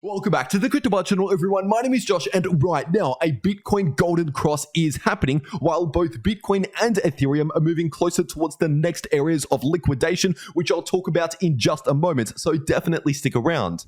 Welcome back to the cryptoworld channel, everyone. My name is Josh, and right now a Bitcoin golden cross is happening while both Bitcoin and Ethereum are moving closer towards the next areas of liquidation, which I'll talk about in just a moment, so definitely stick around.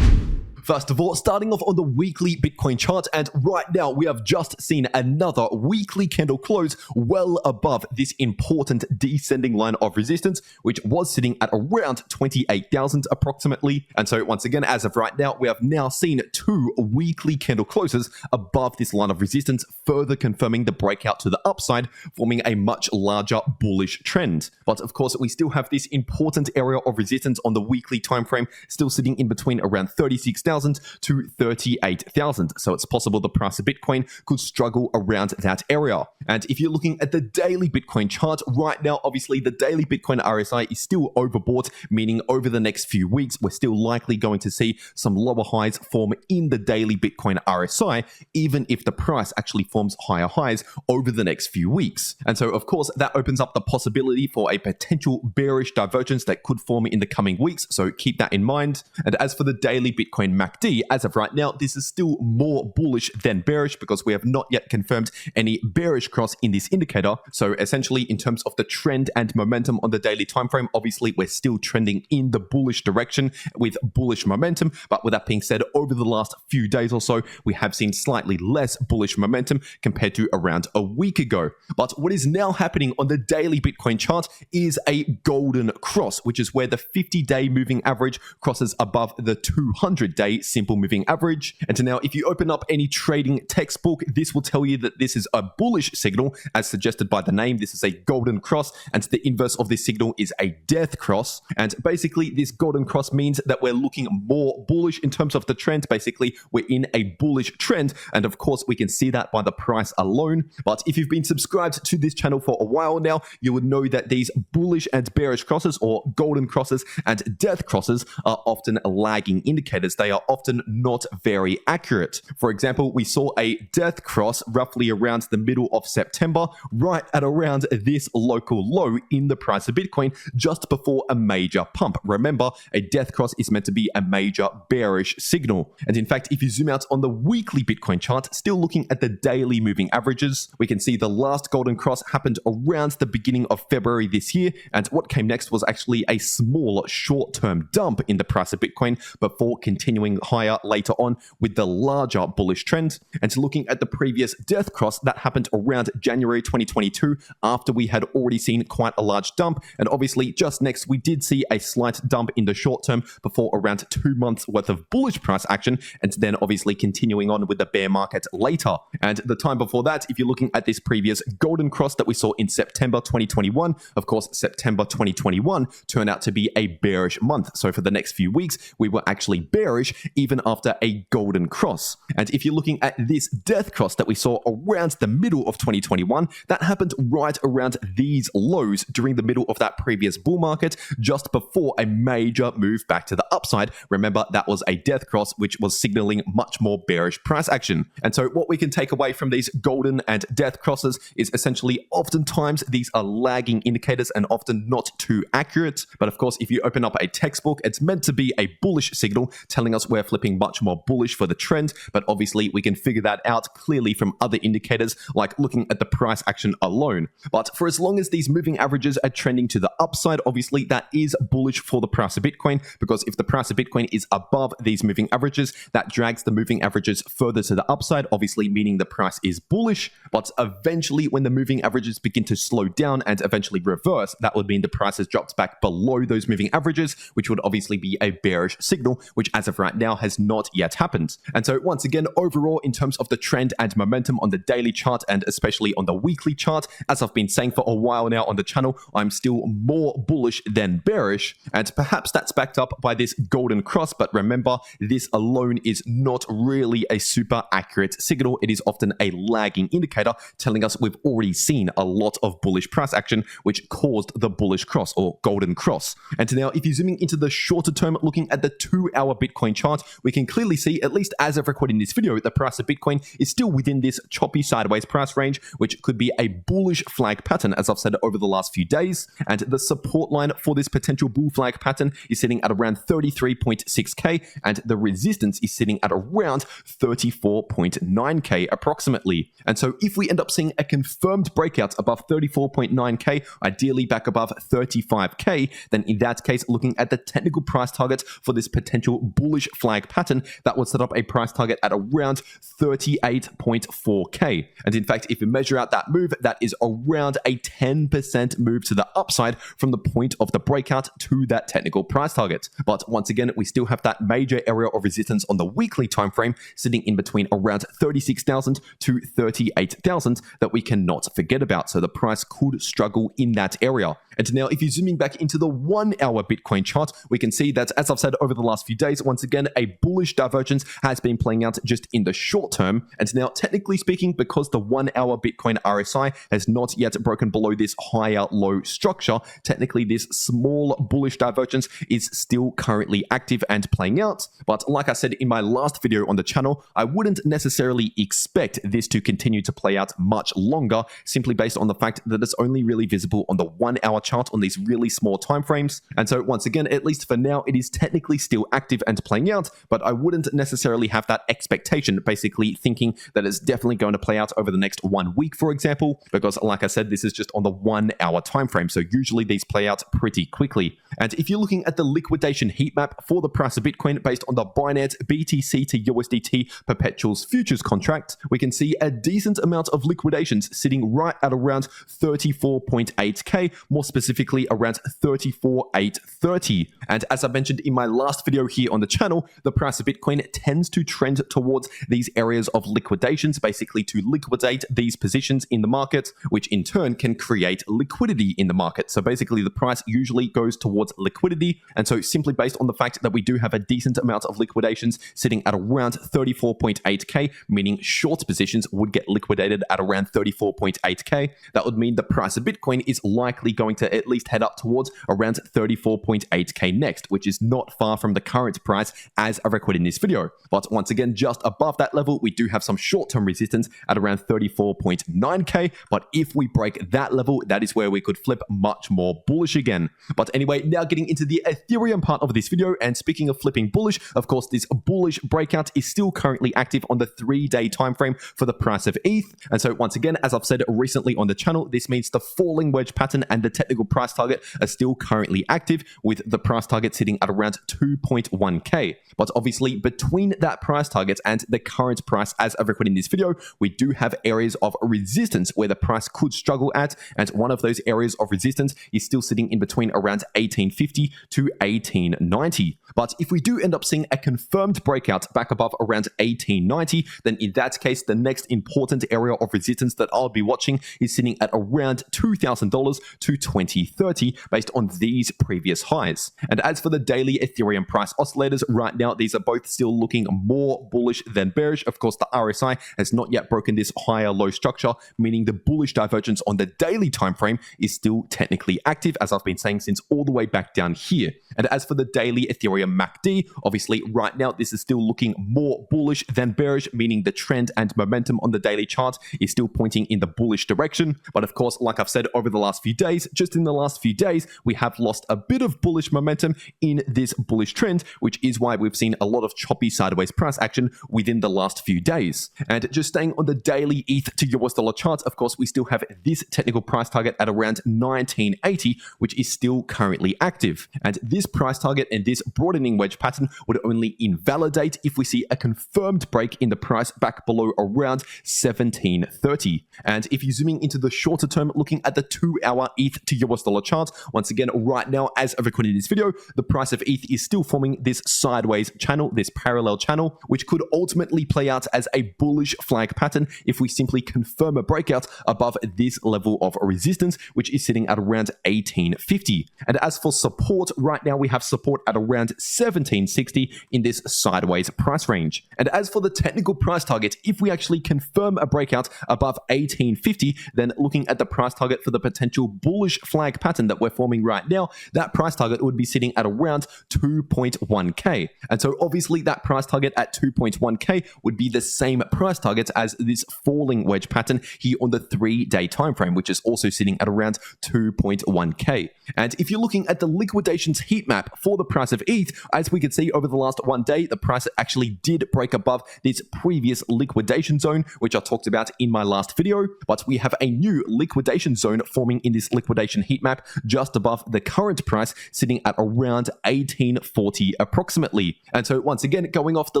First of all, starting off on the weekly Bitcoin chart, and right now we have just seen another weekly candle close well above this important descending line of resistance, which was sitting at around 28,000 approximately. And so once again, as of right now, we have now seen two weekly candle closes above this line of resistance, further confirming the breakout to the upside, forming a much larger bullish trend. But of course, we still have this important area of resistance on the weekly time frame, still sitting in between around 36,000 to 38,000. So it's possible the price of Bitcoin could struggle around that area. And if you're looking at the daily Bitcoin chart right now, obviously the daily Bitcoin RSI is still overbought, meaning over the next few weeks, we're still likely going to see some lower highs form in the daily Bitcoin RSI, even if the price actually forms higher highs over the next few weeks. And so, of course, that opens up the possibility for a potential bearish divergence that could form in the coming weeks. So keep that in mind. And as for the daily Bitcoin MACD, as of right now, this is still more bullish than bearish because we have not yet confirmed any bearish cross in this indicator. So essentially, in terms of the trend and momentum on the daily time frame, obviously we're still trending in the bullish direction with bullish momentum. But with that being said, over the last few days or so, we have seen slightly less bullish momentum compared to around a week ago. But what is now happening on the daily Bitcoin chart is a golden cross, which is where the 50-day moving average crosses above the 200-day simple moving average. And now if you open up any trading textbook, this will tell you that this is a bullish signal, as suggested by the name. This is a golden cross, and the inverse of this signal is a death cross. And basically this golden cross means that we're looking more bullish in terms of the trend. Basically, we're in a bullish trend, and of course we can see that by the price alone. But if you've been subscribed to this channel for a while now, you would know that these bullish and bearish crosses, or golden crosses and death crosses, are often lagging indicators. They are often not very accurate. For example, we saw a death cross roughly around the middle of September, right at around this local low in the price of Bitcoin, just before a major pump. Remember, a death cross is meant to be a major bearish signal. And in fact, if you zoom out on the weekly Bitcoin chart, still looking at the daily moving averages, we can see the last golden cross happened around the beginning of February this year, and what came next was actually a small short-term dump in the price of Bitcoin before continuing higher later on with the larger bullish trend. And looking at the previous death cross, that happened around January 2022 after we had already seen quite a large dump. And obviously just next we did see a slight dump in the short term before around 2 months worth of bullish price action, and then obviously continuing on with the bear market later. And the time before that, if you're looking at this previous golden cross that we saw in September 2021, of course September 2021 turned out to be a bearish month. So for the next few weeks we were actually bearish even after a golden cross. And if you're looking at this death cross that we saw around the middle of 2021, that happened right around these lows during the middle of that previous bull market, just before a major move back to the upside. Remember, that was a death cross which was signaling much more bearish price action. And so what we can take away from these golden and death crosses is essentially oftentimes these are lagging indicators and often not too accurate. But of course, if you open up a textbook, it's meant to be a bullish signal telling us we're flipping much more bullish for the trend, but obviously we can figure that out clearly from other indicators like looking at the price action alone. But for as long as these moving averages are trending to the upside, obviously that is bullish for the price of Bitcoin, because if the price of Bitcoin is above these moving averages, that drags the moving averages further to the upside, obviously meaning the price is bullish. But eventually when the moving averages begin to slow down and eventually reverse, that would mean the price has dropped back below those moving averages, which would obviously be a bearish signal, which as of right now has not yet happened. And so once again, overall, in terms of the trend and momentum on the daily chart and especially on the weekly chart, as I've been saying for a while now on the channel, I'm still more bullish than bearish. And perhaps that's backed up by this golden cross, but remember, this alone is not really a super accurate signal. It is often a lagging indicator telling us we've already seen a lot of bullish price action, which caused the bullish cross or golden cross. And now if you're zooming into the shorter term, looking at the 2-hour Bitcoin chart, chart, we can clearly see, at least as of recording this video, the price of Bitcoin is still within this choppy sideways price range, which could be a bullish flag pattern, as I've said over the last few days. And the support line for this potential bull flag pattern is sitting at around 33.6k, and the resistance is sitting at around 34.9k approximately. And so if we end up seeing a confirmed breakout above 34.9k, ideally back above 35k, then in that case, looking at the technical price target for this potential bullish flag pattern, that would set up a price target at around 38.4k. And in fact, if we measure out that move, that is around a 10% move to the upside from the point of the breakout to that technical price target. But once again, we still have that major area of resistance on the weekly time frame sitting in between around 36,000 to 38,000 that we cannot forget about. So the price could struggle in that area. And now if you're zooming back into the 1 hour Bitcoin chart, we can see that, as I've said over the last few days, once again, a bullish divergence has been playing out just in the short term. And now, technically speaking, because the 1 hour Bitcoin RSI has not yet broken below this higher low structure, technically this small bullish divergence is still currently active and playing out. But like I said in my last video on the channel, I wouldn't necessarily expect this to continue to play out much longer, simply based on the fact that it's only really visible on the 1 hour chart on these really small time frames. And so once again, at least for now, it is technically still active and playing out, but I wouldn't necessarily have that expectation, basically thinking that it's definitely going to play out over the next 1 week, for example, because like I said, this is just on the 1 hour time frame. So usually these play out pretty quickly. And if you're looking at the liquidation heat map for the price of Bitcoin based on the Binance BTC to USDT perpetuals futures contract, we can see a decent amount of liquidations sitting right at around 34.8k, more specifically around 34,830. And as I mentioned in my last video here on the channel, the price of Bitcoin tends to trend towards these areas of liquidations, basically to liquidate these positions in the market, which in turn can create liquidity in the market. So basically the price usually goes towards liquidity. And so simply based on the fact that we do have a decent amount of liquidations sitting at around 34.8k, meaning short positions would get liquidated at around 34.8k, that would mean the price of Bitcoin is likely going to at least head up towards around 34.8k next, which is not far from the current price as I recorded in this video. But once again, just above that level, we do have some short-term resistance at around 34.9k. But if we break that level, that is where we could flip much more bullish again. But anyway, now getting into the Ethereum part of this video, and speaking of flipping bullish, of course, this bullish breakout is still currently active on the 3-day time frame for the price of ETH. And so once again, as I've said recently on the channel, this means the falling wedge pattern and the technical price target are still currently active, with the price target sitting at around 2.1k. But obviously, between that price target and the current price as of recording this video, we do have areas of resistance where the price could struggle at, and one of those areas of resistance is still sitting in between around 1850 to 1890. But if we do end up seeing a confirmed breakout back above around 1890, then in that case, the next important area of resistance that I'll be watching is sitting at around $2,000 to 2030 based on these previous highs. And as for the daily Ethereum price oscillators, right now, these are both still looking more bullish than bearish. Of course, the RSI has not yet broken this higher low structure, meaning the bullish divergence on the daily time frame is still technically active, as I've been saying since all the way back down here. And as for the daily Ethereum MACD, obviously right now this is still looking more bullish than bearish, meaning the trend and momentum on the daily chart is still pointing in the bullish direction. But of course, like I've said over the last few days, just in the last few days, we have lost a bit of bullish momentum in this bullish trend, which is why we've seen a lot of choppy sideways price action within the last few days. And just staying on the daily ETH to US dollar chart, of course, we still have this technical price target at around 1980, which is still currently active. And this price target and this broadening wedge pattern would only invalidate if we see a confirmed break in the price back below around 1730. And if you're zooming into the shorter term, looking at the 2-hour ETH to US dollar chart, once again, right now, as of recording this video, the price of ETH is still forming this sideways channel, this parallel channel, which could ultimately play out as a bullish flag pattern if we simply confirm a breakout above this level of resistance, which is sitting at around 1850. And as for support, right now we have support at around 1760 in this sideways price range. And as for the technical price target, if we actually confirm a breakout above 1850, then looking at the price target for the potential bullish flag pattern that we're forming right now, that price target would be sitting at around 2.1k. And so obviously that price target at 2.1k would be the same price target as this falling wedge pattern here on the 3-day time frame, which is also sitting at around 2.1k. And if you're looking at the liquidations heat map for the price of ETH, as we could see over the last one day, the price actually did break above this previous liquidation zone, which I talked about in my last video. But we have a new liquidation zone forming in this liquidation heat map just above the current price, sitting at around 1840 approximately. And so once again, going off the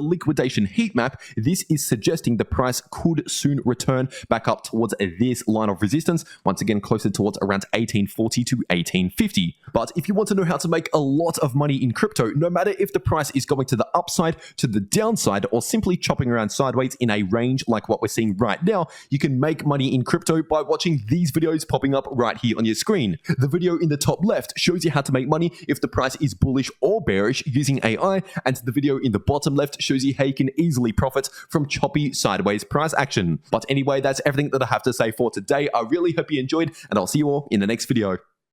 liquidation heat map, this is suggesting the price could soon return back up towards this line of resistance, once again closer towards around 1840 to 1850. But if you want to know how to make a lot of money in crypto, no matter if the price is going to the upside, to the downside, or simply chopping around sideways in a range like what we're seeing right now, you can make money in crypto by watching these videos popping up right here on your screen. The video in the top left shows you how to make money if the price is bullish or bearish using AI, and the video in the bottom left shows you how you can easily profit from choppy sideways price action. But anyway, that's everything that I have to say for today. I really hope you enjoyed, and I'll see you all in the next video.